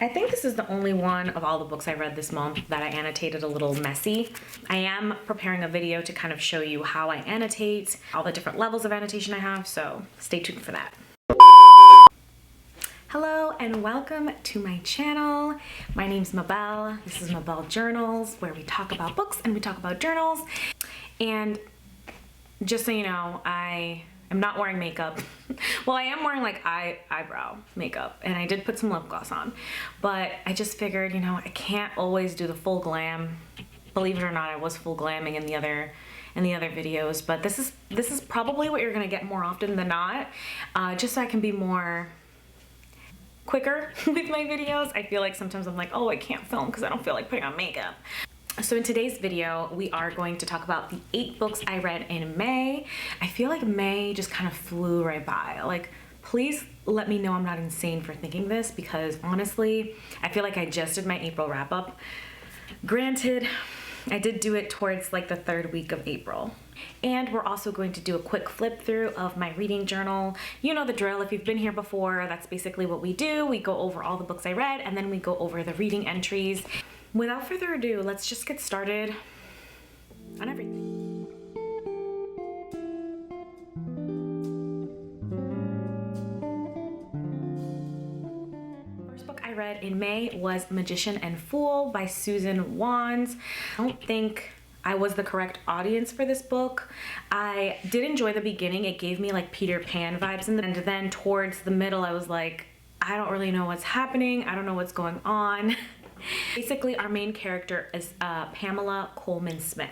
I think this is the only one of all the books I read this month that I annotated a little messy. I am preparing a video to kind of show you how I annotate, all the different levels of annotation I have, so stay tuned for that. Hello and welcome to my channel. My name's Mabel. This is Mabel Journals, where we talk about books and we talk about journals. And just so you know, I am not wearing makeup. Well, I am wearing like eyebrow makeup, and I did put some lip gloss on, but I just figured, you know, I can't always do the full glam. Believe it or not, I was full glamming in the other videos, but this is probably what you're gonna get more often than not, just so I can be more quicker with my videos. I feel like sometimes I'm like, oh, I can't film because I don't feel like putting on makeup. So in today's video, we are going to talk about the 8 books I read in May. I feel like May just kind of flew right by. Like, please let me know I'm not insane for thinking this, because honestly, I feel like I just did my April wrap up. Granted, I did do it towards like the 3rd week of April. And we're also going to do a quick flip through of my reading journal. You know the drill. If you've been here before, that's basically what we do. We go over all the books I read, and then we go over the reading entries. Without further ado, let's just get started on everything. First book I read in May was Magician and Fool by Susan Wands. I don't think I was the correct audience for this book. I did enjoy the beginning. It gave me like Peter Pan vibes, and then towards the middle I was like, I don't really know what's happening. I don't know what's going on. Basically, our main character is Pamela Coleman Smith,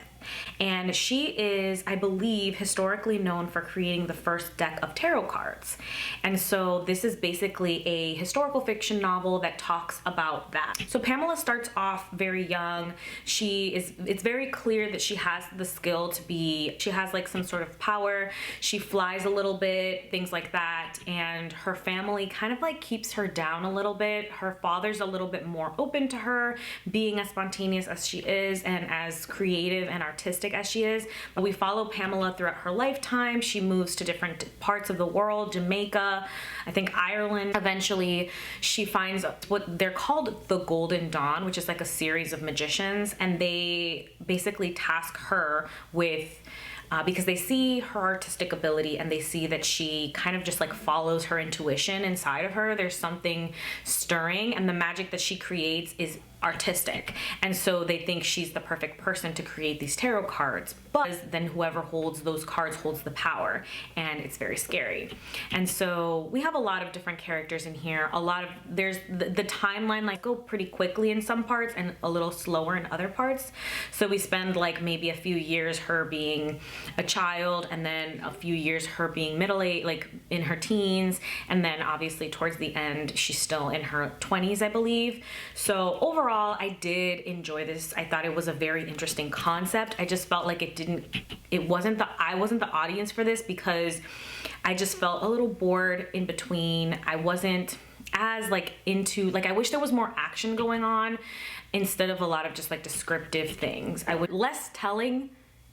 and she is, I believe, historically known for creating the first deck of tarot cards. And so this is basically a historical fiction novel that talks about that. So Pamela starts off very young. It's very clear that she has the skill to be, she has like some sort of power. She flies a little bit, things like that. And her family kind of like keeps her down a little bit. Her father's a little bit more open to her being as spontaneous as she is and as creative and artistic as she is. But we follow Pamela throughout her lifetime. She moves to different parts of the world, Jamaica, I think Ireland. Eventually she finds what they're called the Golden Dawn, which is like a series of magicians, and they basically task her with because they see her artistic ability and they see that she kind of just like follows her intuition inside of her. There's something stirring, and the magic that she creates is artistic, and so they think she's the perfect person to create these tarot cards. But then whoever holds those cards holds the power, and it's very scary. And so we have a lot of different characters in here. There's the timeline like go pretty quickly in some parts and a little slower in other parts. So we spend like maybe a few years her being a child, and then a few years her being middle-aged, like in her teens, and then obviously towards the end she's still in her 20s, I believe. So overall, I did enjoy this. I thought it was a very interesting concept. I just felt like I wasn't the audience for this, because I just felt a little bored in between. I wasn't as like into, like, I wish there was more action going on instead of a lot of just like descriptive things. I would less telling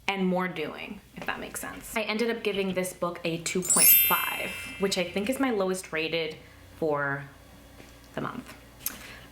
and more doing, if that makes sense. I ended up giving this book a 2.5, which I think is my lowest rated for the month.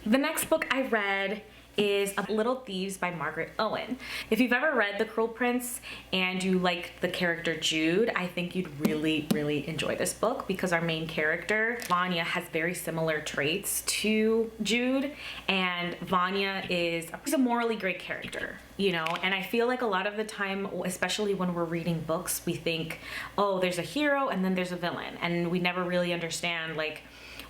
The next book I read is Little Thieves by Margaret Owen. If you've ever read The Cruel Prince and you like the character Jude, I think you'd really, really enjoy this book, because our main character, Vanya, has very similar traits to Jude, and Vanya is a morally great character, you know, and I feel like a lot of the time, especially when we're reading books, we think, oh, there's a hero and then there's a villain, and we never really understand like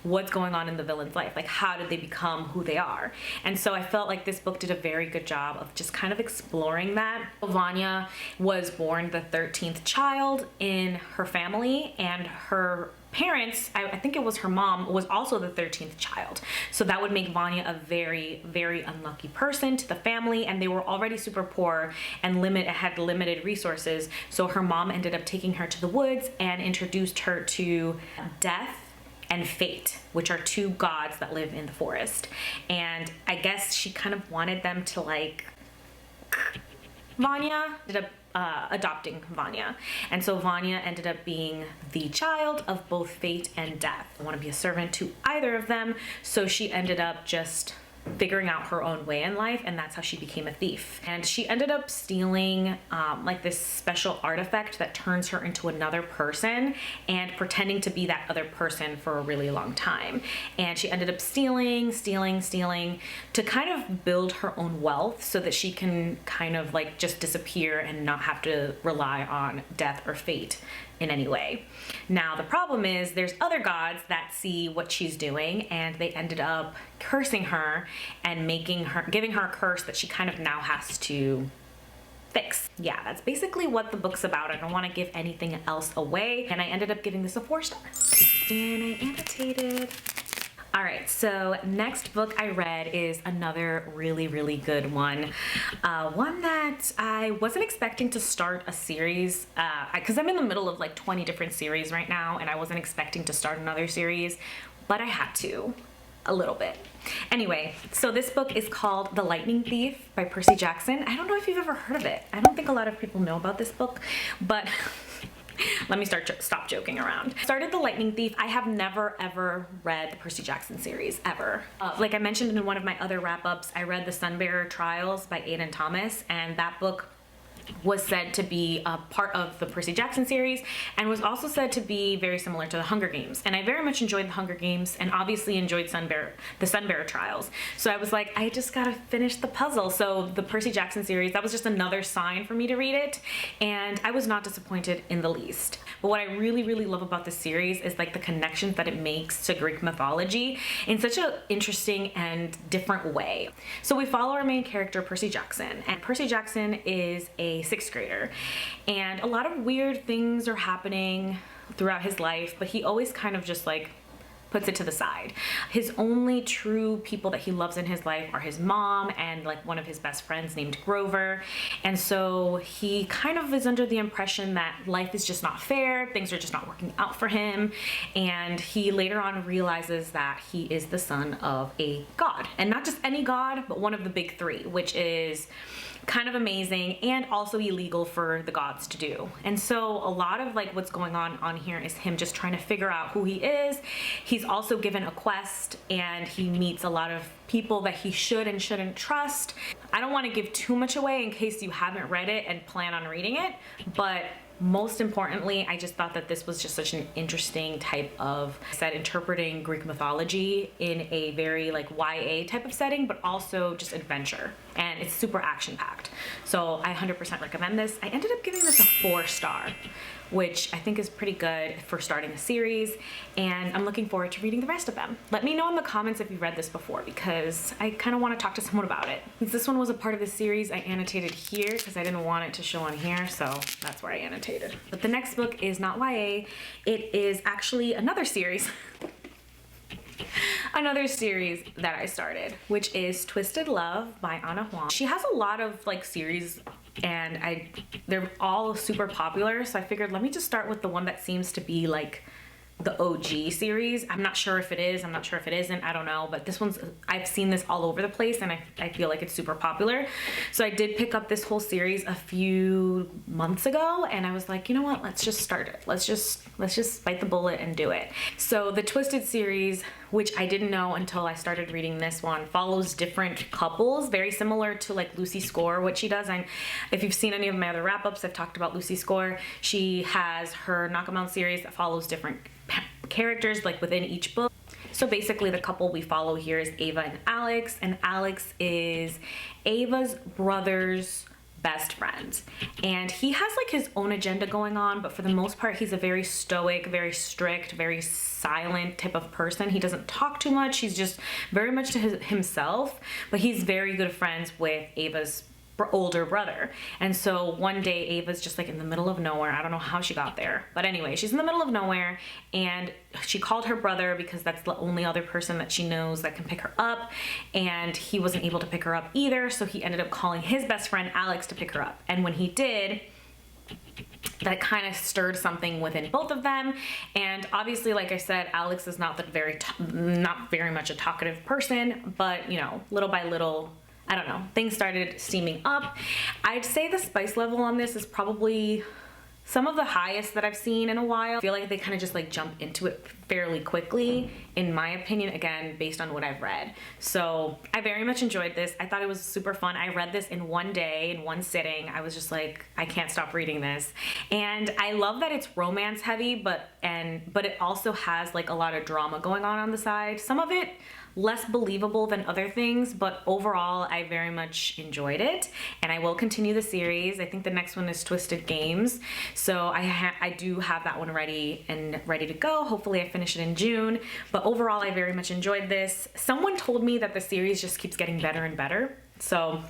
what's going on in the villain's life, like how did they become who they are. And so I felt like this book did a very good job of just kind of exploring that. Vanya was born the 13th child in her family, and her parents, I think it was her mom, was also the 13th child. So that would make Vanya a very, very unlucky person to the family, and they were already super poor and had limited resources. So her mom ended up taking her to the woods and introduced her to death and fate, which are 2 gods that live in the forest. And I guess she kind of wanted them to like, Vanya ended up adopting Vanya. And so Vanya ended up being the child of both fate and death. I want to be a servant to either of them, so she ended up just figuring out her own way in life, and that's how she became a thief. And she ended up stealing like this special artifact that turns her into another person, and pretending to be that other person for a really long time. And she ended up stealing to kind of build her own wealth so that she can kind of like just disappear and not have to rely on death or fate in any way. Now the problem is there's other gods that see what she's doing, and they ended up cursing her and giving her a curse that she kind of now has to fix. Yeah, that's basically what the book's about. I don't want to give anything else away, and I ended up giving this a 4 star. And I annotated. All right, so next book I read is another really, really good one. One that I wasn't expecting to start a series, because I'm in the middle of like 20 different series right now, and I wasn't expecting to start another series, but I had to, a little bit. Anyway, so this book is called The Lightning Thief by Percy Jackson. I don't know if you've ever heard of it. I don't think a lot of people know about this book, but let me stop joking around. Started The Lightning Thief. I have never ever read the Percy Jackson series, ever. Like I mentioned in one of my other wrap-ups, I read The Sunbearer Trials by Aidan Thomas, and that book was said to be a part of the Percy Jackson series, and was also said to be very similar to the Hunger Games. And I very much enjoyed the Hunger Games, and obviously enjoyed the Sunbearer Trials. So I was like, I just gotta finish the puzzle. So the Percy Jackson series, that was just another sign for me to read it, and I was not disappointed in the least. But what I really, really love about this series is like the connections that it makes to Greek mythology in such an interesting and different way. So we follow our main character, Percy Jackson, and Percy Jackson is a 6th grader, and a lot of weird things are happening throughout his life, but he always kind of just like puts it to the side. His only true people that he loves in his life are his mom and like one of his best friends named Grover. And so he kind of is under the impression that life is just not fair, things are just not working out for him, and he later on realizes that he is the son of a god, and not just any god, but one of the big 3, which is kind of amazing and also illegal for the gods to do. And so a lot of like what's going on here is him just trying to figure out who he is. He's also given a quest, and he meets a lot of people that he should and shouldn't trust. I don't want to give too much away in case you haven't read it and plan on reading it, but most importantly, I just thought that this was just such an interesting type of interpreting Greek mythology in a very like YA type of setting, but also just adventure. And it's super action packed. So I 100% recommend this. I ended up giving this a 4 star, which I think is pretty good for starting a series, and I'm looking forward to reading the rest of them. Let me know in the comments if you read this before, because I kind of want to talk to someone about it. Since this one was a part of the series, I annotated here because I didn't want it to show on here, so that's where I annotated. But the next book is not YA. It is actually another series. Another series that I started, which is Twisted Love by Ana Huang. She has a lot of like series, and they're all super popular, so I figured let me just start with the one that seems to be like the OG series. I'm not sure if it is, I'm not sure if it isn't, I don't know, but this one's, I've seen this all over the place, and I feel like it's super popular. So I did pick up this whole series a few months ago, and I was like, you know what, let's just start it. Let's just bite the bullet and do it. So the Twisted series, which I didn't know until I started reading this one, follows different couples, very similar to like Lucy Score, what she does. And if you've seen any of my other wrap-ups, I've talked about Lucy Score. She has her Knock 'em Out series that follows different characters like within each book. So basically the couple we follow here is Ava and Alex is Ava's brother's best friend, and he has like his own agenda going on, but for the most part he's a very stoic, very strict, very silent type of person. He doesn't talk too much, he's just very much to himself, but he's very good friends with Ava's older brother. And so one day Ava's just like in the middle of nowhere. I don't know how she got there, but anyway, she's in the middle of nowhere, and she called her brother because that's the only other person that she knows that can pick her up, and he wasn't able to pick her up either, so he ended up calling his best friend Alex to pick her up. And when he did, that kind of stirred something within both of them. And obviously, like I said, Alex is not very much a talkative person, but you know, little by little, I don't know, things started steaming up. I'd say the spice level on this is probably some of the highest that I've seen in a while. I feel like they kind of just like jump into it fairly quickly, in my opinion, again, based on what I've read. So I very much enjoyed this. I thought it was super fun. I read this in one day, in one sitting. I was just like, I can't stop reading this. And I love that it's romance heavy, but it also has like a lot of drama going on the side. Some of it less believable than other things, but overall I very much enjoyed it, and I will continue the series. I think the next one is Twisted Games, so I do have that one ready to go. Hopefully I finish it in June, but overall I very much enjoyed this. Someone told me that the series just keeps getting better and better, so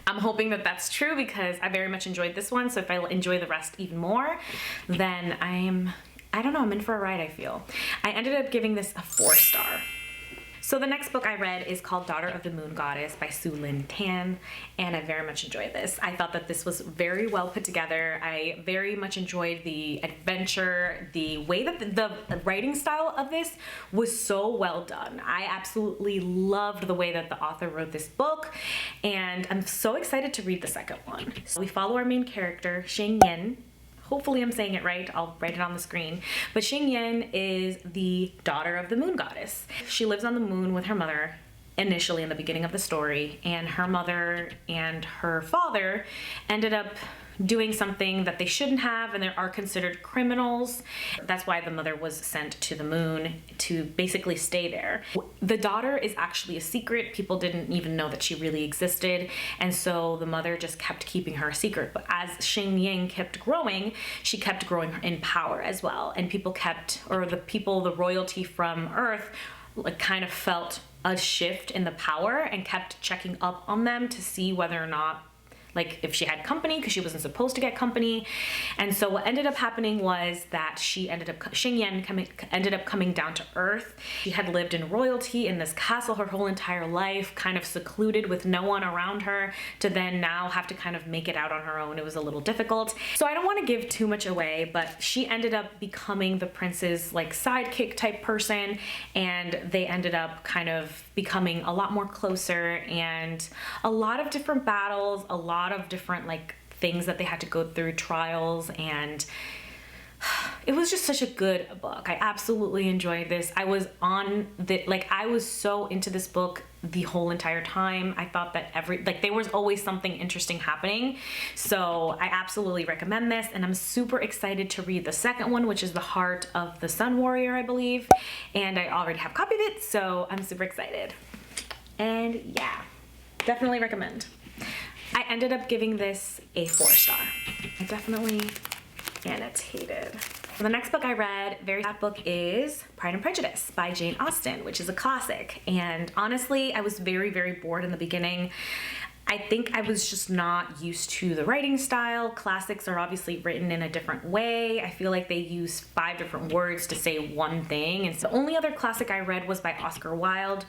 I'm hoping that that's true because I very much enjoyed this one. So if I enjoy the rest even more, then I don't know, I'm in for a ride, I feel. I ended up giving this a 4-star. So the next book I read is called Daughter of the Moon Goddess by Su Lin Tan, and I very much enjoyed this. I thought that this was very well put together. I very much enjoyed the adventure, the way that the writing style of this was so well done. I absolutely loved the way that the author wrote this book, and I'm so excited to read the second one. So we follow our main character, Xing Yin. Hopefully I'm saying it right, I'll write it on the screen. But Xing Yin is the daughter of the moon goddess. She lives on the moon with her mother initially in the beginning of the story, and her mother and her father ended up doing something that they shouldn't have and they are considered criminals. That's why the mother was sent to the moon to basically stay there. The daughter is actually a secret. People didn't even know that she really existed, and so the mother just kept keeping her a secret. But as Xing Yin kept growing, she kept growing in power as well, and the royalty from Earth like kind of felt a shift in the power and kept checking up on them to see whether or not, like, if she had company, because she wasn't supposed to get company. And so what ended up happening was that Xing Yin ended up coming down to Earth. She had lived in royalty in this castle her whole entire life, kind of secluded with no one around her, to then now have to kind of make it out on her own. It was a little difficult. So I don't want to give too much away, but she ended up becoming the prince's like sidekick type person, and they ended up kind of becoming a lot more closer, and a lot of different battles, a lot of different like things that they had to go through, trials, and it was just such a good book. I absolutely enjoyed this. I was so into this book the whole entire time. I thought that there was always something interesting happening. So I absolutely recommend this, and I'm super excited to read the second one, which is The Heart of the Sun Warrior, I believe. And I already have a copy of it, so I'm super excited. And yeah, definitely recommend. I ended up giving this a 4-star. I definitely annotated. The next book I read, that book is Pride and Prejudice by Jane Austen, which is a classic. And honestly, I was very, very bored in the beginning. I think I was just not used to the writing style. Classics are obviously written in a different way. I feel like they use 5 different words to say one thing. And so the only other classic I read was by Oscar Wilde,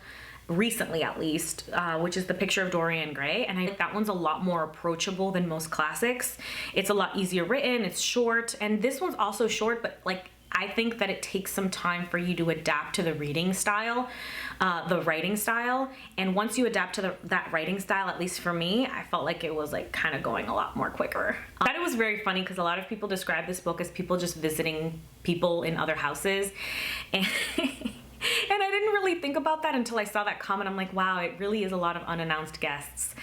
recently at least, which is The Picture of Dorian Gray, and I think that one's a lot more approachable than most classics. It's a lot easier written, it's short, and this one's also short, but like I think that it takes some time for you to adapt to the reading style, the writing style, and once you adapt to that writing style, at least for me, I felt like it was like kind of going a lot more quicker. I thought it was very funny because a lot of people describe this book as people just visiting people in other houses, and and I didn't really think about that until I saw that comment. I'm like, wow, it really is a lot of unannounced guests,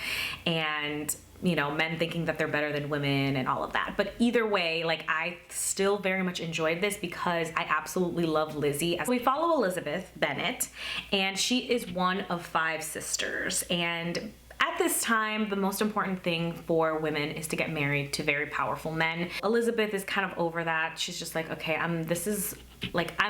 and you know, men thinking that they're better than women and all of that. But either way, like, I still very much enjoyed this because I absolutely love Lizzie. We follow Elizabeth Bennet, and she is one of 5 sisters, and at this time, the most important thing for women is to get married to very powerful men. Elizabeth is kind of over that. She's just like, okay, I'm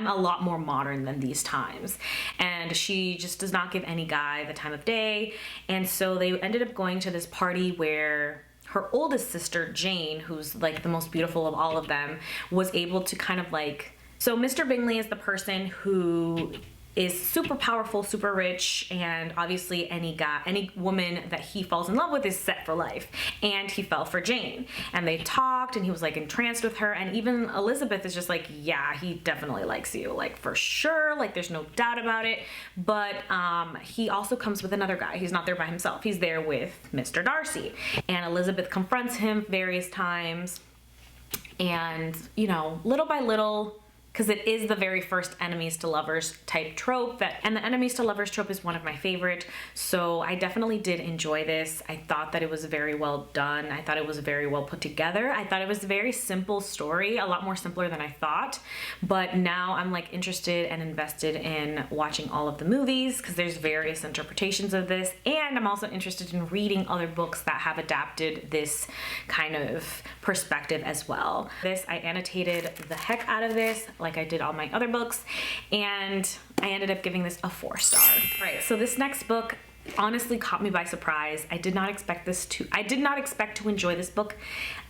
a lot more modern than these times. And she just does not give any guy the time of day. And so they ended up going to this party where her oldest sister, Jane, who's like the most beautiful of all of them, was able to kind of like, so Mr. Bingley is the person who is super powerful, super rich, and obviously any woman that he falls in love with is set for life. And he fell for Jane, and they talked, and he was like entranced with her, and even Elizabeth is just like, yeah, he definitely likes you, like for sure, like there's no doubt about it. But he also comes with another guy. He's not there by himself. He's there with Mr. Darcy, and Elizabeth confronts him various times, and you know, little by little, because it is the very first enemies to lovers type trope, and the enemies to lovers trope is one of my favorite, so I definitely did enjoy this. I thought that it was very well done. I thought it was very well put together. I thought it was a very simple story, a lot more simpler than I thought, but now I'm like interested and invested in watching all of the movies because there's various interpretations of this, and I'm also interested in reading other books that have adapted this kind of perspective as well. I annotated the heck out of this, like I did all my other books, and I ended up giving this a 4-star. All right, so this next book honestly caught me by surprise. I did not expect to enjoy this book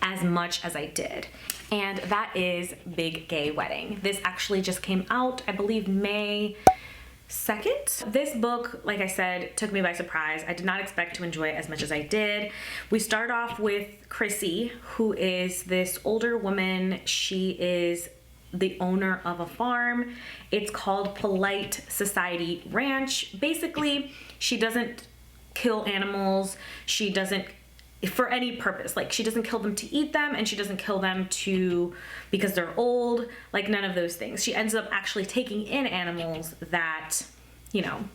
as much as I did, and that is Big Gay Wedding. This actually just came out, I believe, May 2nd. This book, like I said, took me by surprise. I did not expect to enjoy it as much as I did. We start off with Chrissy, who is this older woman. She is the owner of a farm. It's called Polite Society Ranch. Basically, she doesn't kill animals. She doesn't, for any purpose, like she doesn't kill them to eat them, and she doesn't kill them because they're old, like none of those things. She ends up actually taking in animals that, you know,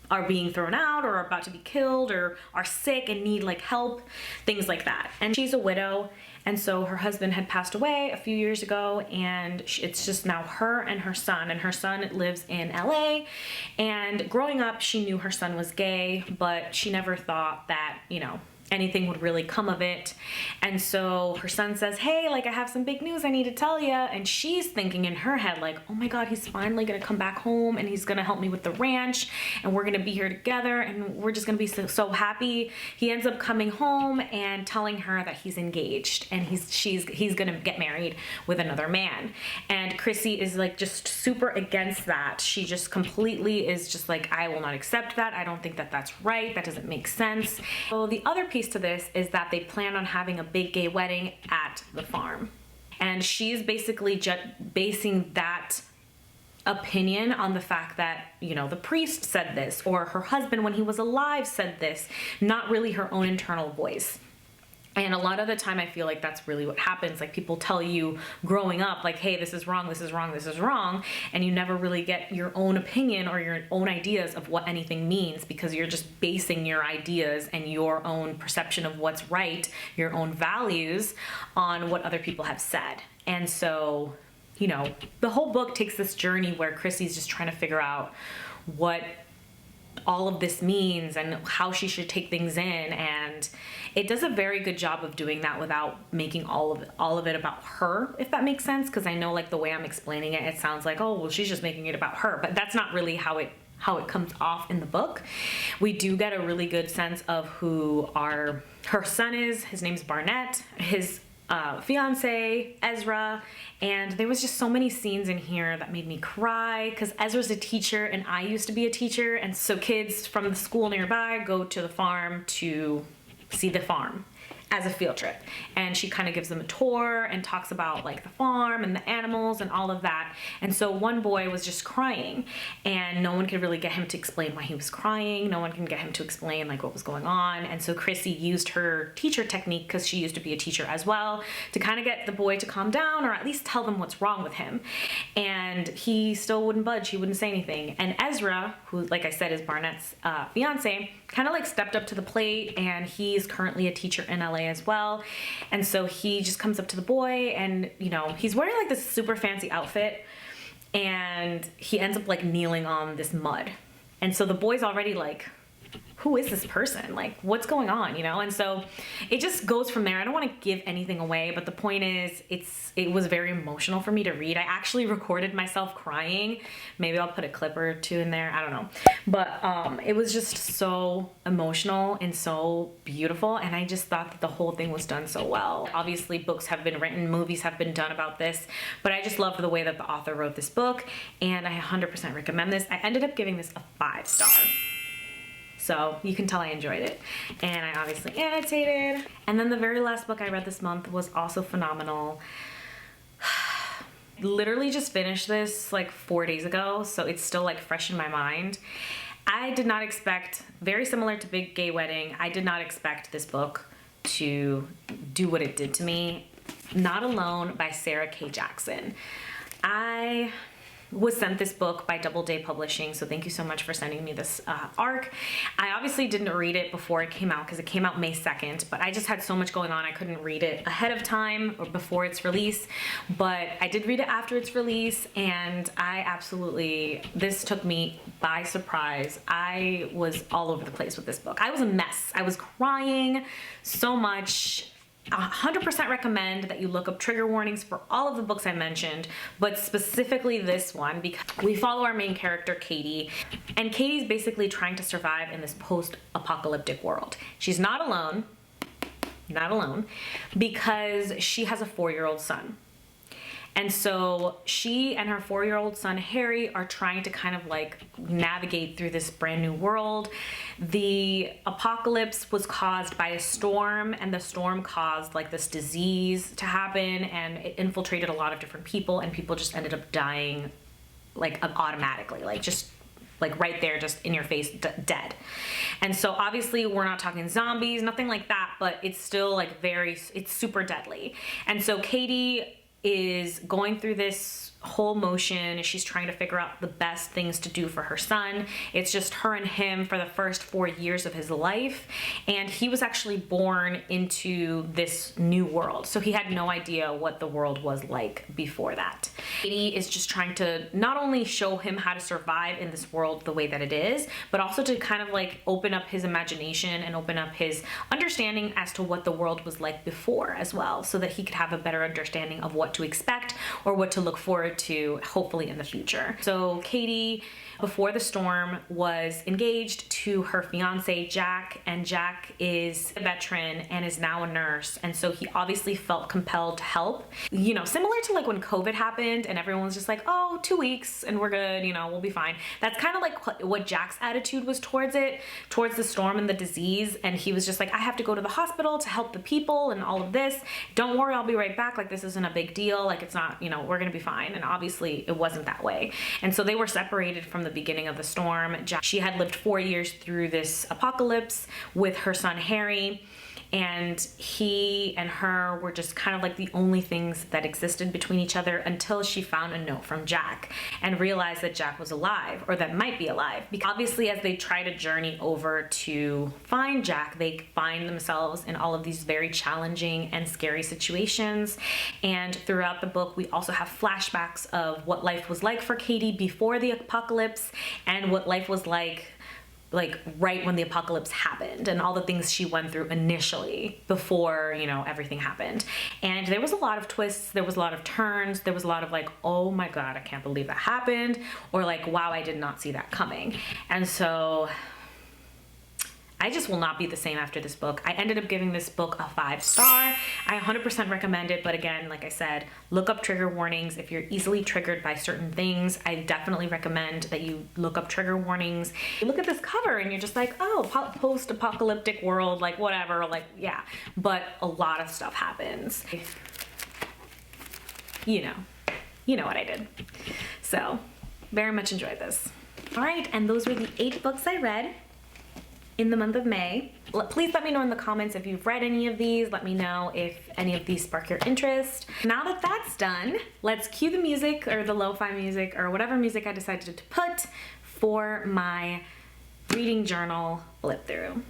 are being thrown out or are about to be killed or are sick and need like help, things like that. And she's a widow, and so her husband had passed away a few years ago, and it's just now her and her son lives in LA. And growing up, she knew her son was gay, but she never thought that, you know, anything would really come of it. And so her son says, hey, like I have some big news I need to tell you. And she's thinking in her head like, oh my God, he's finally gonna come back home and he's gonna help me with the ranch and we're gonna be here together and we're just gonna be so happy. He ends up coming home and telling her that he's engaged and he's gonna get married with another man. And Chrissy is like just super against that. She just completely is just like, I will not accept that. I don't think that that's right. That doesn't make sense. So the other piece to this is that they plan on having a big gay wedding at the farm, and she's basically basing that opinion on the fact that, you know, the priest said this or her husband when he was alive said this, not really her own internal voice. And a lot of the time I feel like that's really what happens. Like people tell you growing up, like, hey, this is wrong, this is wrong, this is wrong. And you never really get your own opinion or your own ideas of what anything means because you're just basing your ideas and your own perception of what's right, your own values on what other people have said. And so, you know, the whole book takes this journey where Chrissy's just trying to figure out what all of this means and how she should take things in, and it does a very good job of doing that without making all of it about her, if that makes sense, because I know like the way I'm explaining it, it sounds like, oh well, she's just making it about her, but that's not really how it comes off in the book. We do get a really good sense of who her son is. His name's Barnett, his fiance Ezra, and there was just so many scenes in here that made me cry because Ezra's a teacher and I used to be a teacher, and so kids from the school nearby go to the farm to see the farm as a field trip, and she kind of gives them a tour and talks about like the farm and the animals and all of that. And so one boy was just crying and no one could really get him to explain why he was crying. No one can get him to explain like what was going on. And so Chrissy used her teacher technique, because she used to be a teacher as well, to kind of get the boy to calm down or at least tell them what's wrong with him. And he still wouldn't budge. He wouldn't say anything. And Ezra, who like I said is Barnett's fiance, kind of like stepped up to the plate, and he's currently a teacher in LA as well. And so he just comes up to the boy, and you know, he's wearing like this super fancy outfit, and he ends up like kneeling on this mud. And so the boy's already like who is this person? Like, what's going on, you know? And so it just goes from there. I don't want to give anything away, but the point is it was very emotional for me to read. I actually recorded myself crying. Maybe I'll put a clip or two in there. I don't know. But it was just so emotional and so beautiful. And I just thought that the whole thing was done so well. Obviously, books have been written, movies have been done about this, but I just loved the way that the author wrote this book, and I 100% recommend this. I ended up giving this a 5-star. So you can tell I enjoyed it. And I obviously annotated. And then the very last book I read this month was also phenomenal. Literally just finished this like 4 days ago, so it's still like fresh in my mind. I did not expect, very similar to Big Gay Wedding, I did not expect this book to do what it did to me. Not Alone by Sarah K. Jackson. I was sent this book by Doubleday Publishing, so thank you so much for sending me this ARC. I obviously didn't read it before it came out because it came out May 2nd, but I just had so much going on I couldn't read it ahead of time or before its release, but I did read it after its release, and this took me by surprise. I was all over the place with this book. I was a mess. I was crying so much. 100% recommend that you look up trigger warnings for all of the books I mentioned, but specifically this one because we follow our main character, Katie, and Katie's basically trying to survive in this post-apocalyptic world. She's not alone, because she has a 4-year-old son. And so she and her 4-year-old son, Harry, are trying to kind of like navigate through this brand new world. The apocalypse was caused by a storm, and the storm caused like this disease to happen, and it infiltrated a lot of different people, and people just ended up dying like automatically, like just like right there, just in your face, dead. And so obviously we're not talking zombies, nothing like that, but it's still like it's super deadly. And so Katie is going through this whole motion. She's trying to figure out the best things to do for her son. It's just her and him for the first 4 years of his life. And he was actually born into this new world. So he had no idea what the world was like before that. Katie is just trying to not only show him how to survive in this world the way that it is, but also to kind of like open up his imagination and open up his understanding as to what the world was like before as well, so that he could have a better understanding of what to expect or what to look forward to, hopefully in the future. So Katie, before the storm, was engaged to her fiance Jack, and Jack is a veteran and is now a nurse, and so he obviously felt compelled to help. You know, similar to like when COVID happened and everyone was just like, oh, 2 weeks and we're good, you know, we'll be fine. That's kind of like what Jack's attitude was towards the storm and the disease, and he was just like, I have to go to the hospital to help the people and all of this. Don't worry, I'll be right back. Like, this isn't a big deal. Like, it's not, you know, we're gonna be fine. And obviously it wasn't that way. And so they were separated from the beginning of the storm. She had lived 4 years through this apocalypse with her son Harry, and he and her were just kind of like the only things that existed between each other until she found a note from Jack and realized that Jack was alive, or that might be alive. Because obviously as they try to journey over to find Jack, they find themselves in all of these very challenging and scary situations. And throughout the book, we also have flashbacks of what life was like for Katie before the apocalypse and what life was like right when the apocalypse happened, and all the things she went through initially before, you know, everything happened. And there was a lot of twists, there was a lot of turns, there was a lot of like, oh my God, I can't believe that happened, or like, wow, I did not see that coming. And so I just will not be the same after this book. I ended up giving this book a 5-star. I 100% recommend it, but again, like I said, look up trigger warnings. If you're easily triggered by certain things, I definitely recommend that you look up trigger warnings. You look at this cover and you're just like, oh, post-apocalyptic world, like whatever, like yeah. But a lot of stuff happens. You know what I did. So, very much enjoyed this. All right, and those were the 8 books I read in the month of May. Please let me know in the comments if you've read any of these. Let me know if any of these spark your interest. Now that that's done, let's cue the music, or the lo-fi music, or whatever music I decided to put for my reading journal flip through.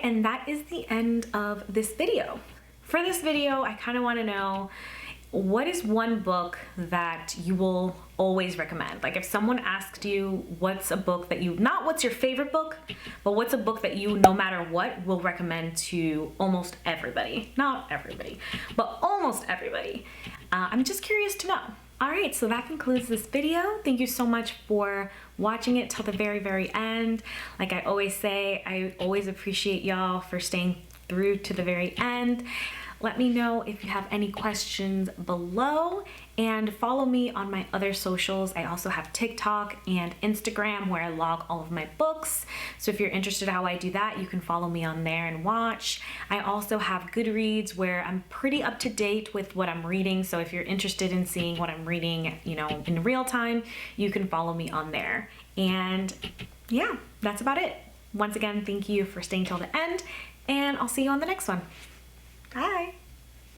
and that is the end of this video. For this video, I kind of want to know, what is one book that you will always recommend? Like if someone asked you what's a book that you, not what's your favorite book, but what's a book that you, no matter what, will recommend to almost everybody. Not everybody, but almost everybody. I'm just curious to know. All right, so that concludes this video. Thank you so much for watching it till the very, very end. Like I always say, I always appreciate y'all for staying through to the very end. Let me know if you have any questions below, and follow me on my other socials. I also have TikTok and Instagram where I log all of my books. So if you're interested how I do that, you can follow me on there and watch. I also have Goodreads where I'm pretty up to date with what I'm reading. So if you're interested in seeing what I'm reading, you know, in real time, you can follow me on there. And yeah, that's about it. Once again, thank you for staying till the end, and I'll see you on the next one. Bye.